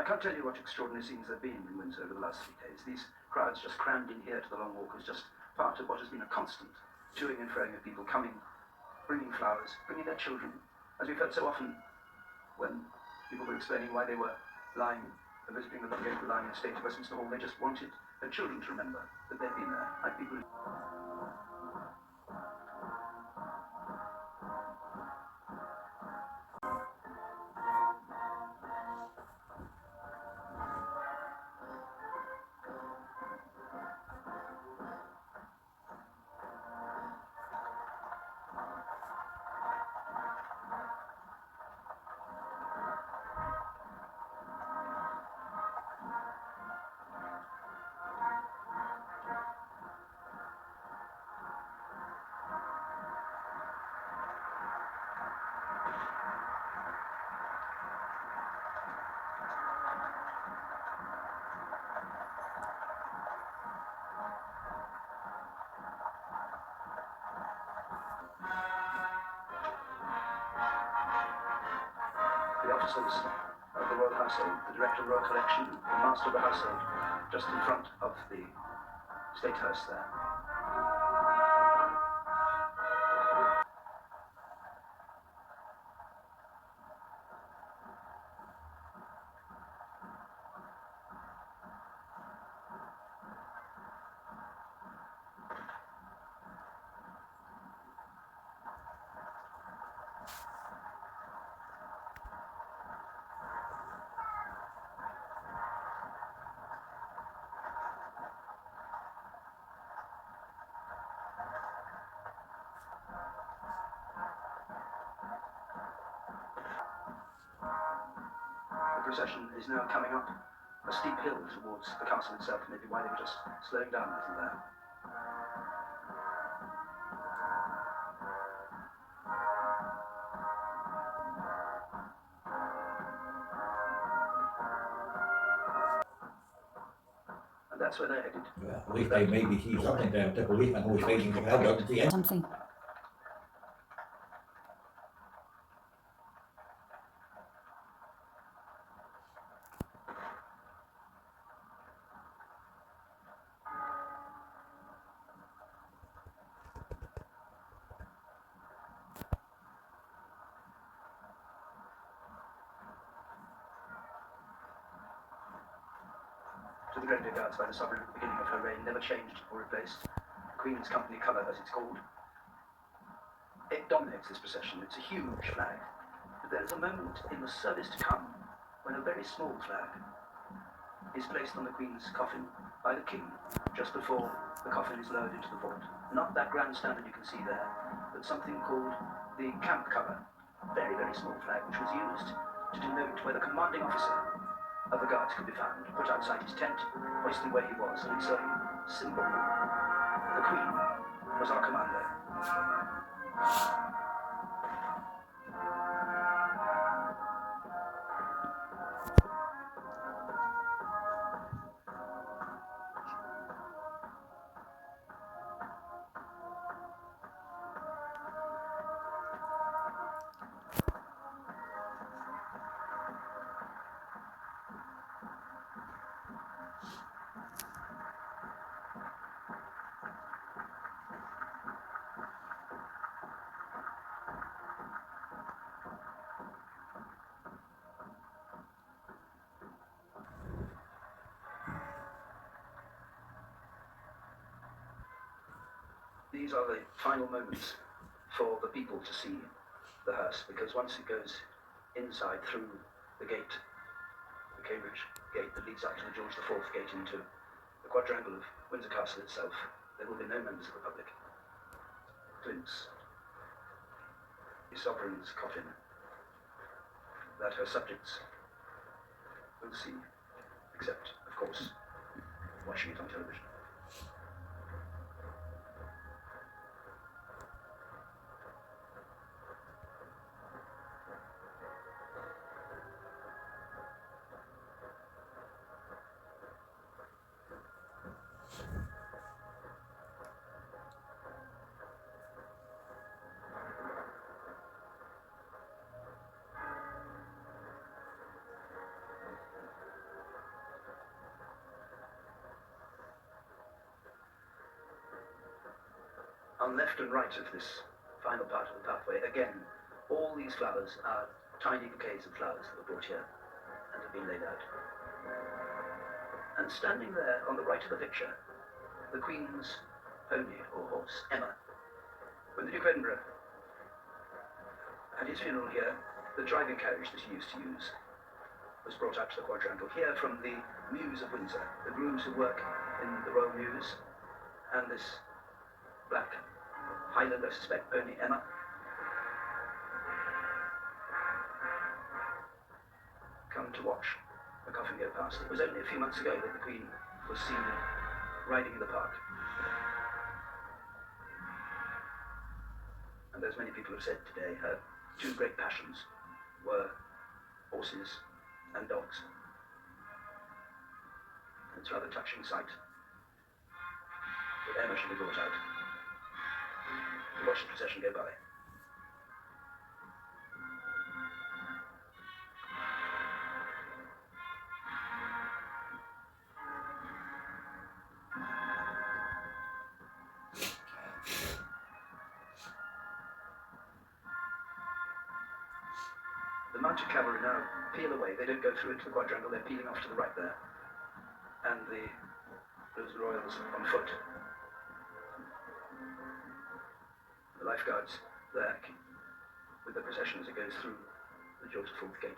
I can't tell you what extraordinary scenes there have been in Windsor over the last few days. These crowds just crammed in here to the Long Walk was just part of what has been a constant toing and froing of people coming, bringing flowers, bringing their children, as we felt so often when people were explaining why they were visiting the gate, lying in a state of Westminster Hall. They just wanted their children to remember that they'd been there, like people who... The officers of the Royal Household, the Director of the Royal Collection, the Master of the Household, just in front of the State House there. The procession is now coming up a steep hill towards the castle itself, maybe why they were just slowing down a little there. And that's where they're headed. Well, at least they maybe see something there. The policeman who was facing the crowd out at the end. Something. To the Grenadier Guards by the Sovereign at the beginning of her reign, never changed or replaced. The Queen's Company colour, as it's called. It dominates this procession. It's a huge flag. But there is a moment in the service to come when a very small flag is placed on the Queen's coffin by the King just before the coffin is lowered into the vault. Not that grand standard you can see there, but something called the camp colour. Very, very small flag, which was used to denote where the commanding officer of the guards could be found, put outside his tent, hoisted where he was, and it's a symbol. The Queen was our commander. These are the final moments for the people to see the hearse, because once it goes inside through the gate, the Cambridge gate that leads up to the George IV gate into the quadrangle of Windsor Castle itself, there will be no members of the public. Glimpse the sovereign's coffin that her subjects will see, except, of course, watching it on television. On left and right of this final part of the pathway, again, all these flowers are tiny bouquets of flowers that were brought here and have been laid out. And standing there on the right of the picture, the Queen's pony or horse, Emma. When the Duke of Edinburgh had his funeral here, the driving carriage that he used to use was brought out to the quadrangle here from the Mews of Windsor, the grooms who work in the Royal Mews, and this black Highland, I suspect, pony, Emma. Come to watch the coffin go past. It was only a few months ago that the Queen was seen riding in the park. And as many people have said today, her two great passions were horses and dogs. And it's a rather touching sight that Emma should be brought out to watch the procession go by. The mounted cavalry now peel away. They don't go through into the quadrangle. They're peeling off to the right there. And those royals on foot. The lifeguards there with the procession as it goes through the George IV gate.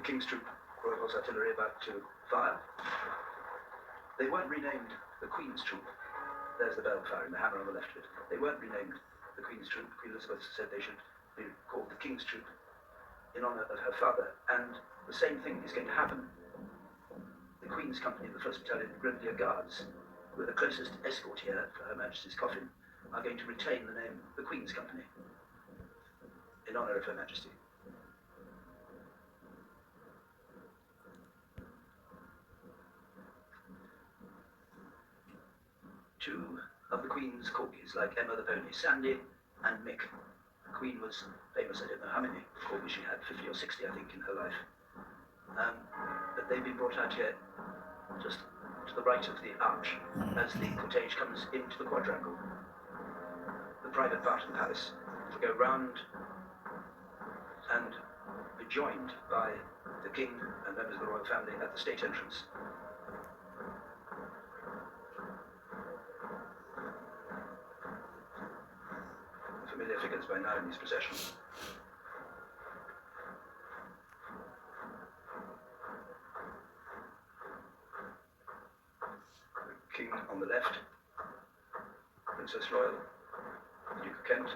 The King's Troop, Royal Horse Artillery, about to fire. They weren't renamed the Queen's Troop. There's the bell firing, the hammer on the left of it. They weren't renamed the Queen's Troop. Queen Elizabeth said they should be called the King's Troop in honour of her father. And the same thing is going to happen. The Queen's Company, the 1st Battalion Grenadier Guards, who are the closest escort here for Her Majesty's coffin, are going to retain the name the Queen's Company in honour of Her Majesty. Two of the Queen's corgis, like Emma the pony, Sandy and Mick. The Queen was famous, I don't know how many corgis she had, 50 or 60 I think in her life. But they've been brought out here just to the right of the arch as the cortege comes into the quadrangle. The private part of the palace will go round and be joined by the King and members of the royal family at the state entrance. Familiar figures by now in these processions. The King on the left, Princess Royal, the Duke of Kent.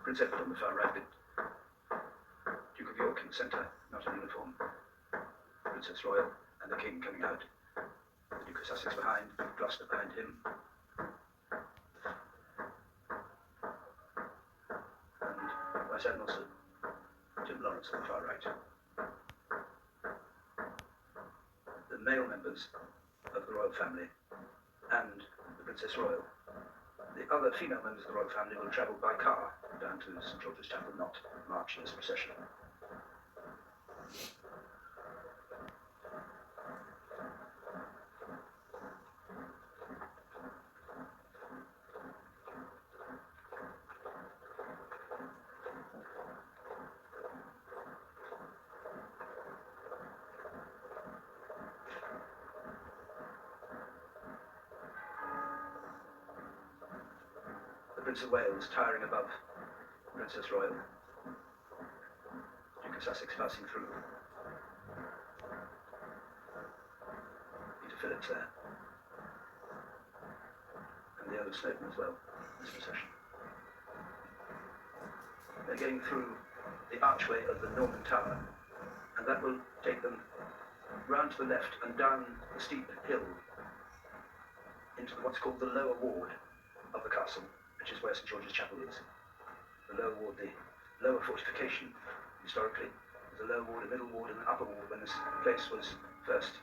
Prince Edward on the far right, the Duke of York in the centre, not in uniform, Princess Royal, and the King coming out, the Duke of Sussex behind, Gloucester behind him, and myself and also Jim Lawrence on the far right. The male members of the royal family and the Princess Royal. The other female members of the royal family will travel by car down to St George's Chapel, not march in this procession. The Prince of Wales towering above Princess Royal, Duke of Sussex passing through, Peter Phillips there, and the Earl of Snowdon as well, in this procession. They're going through the archway of the Norman Tower, and that will take them round to the left and down the steep hill into what's called the lower ward of the castle, which is where St George's Chapel is. The lower ward, the lower fortification, historically, there's a lower ward, a middle ward, and an upper ward when this place was first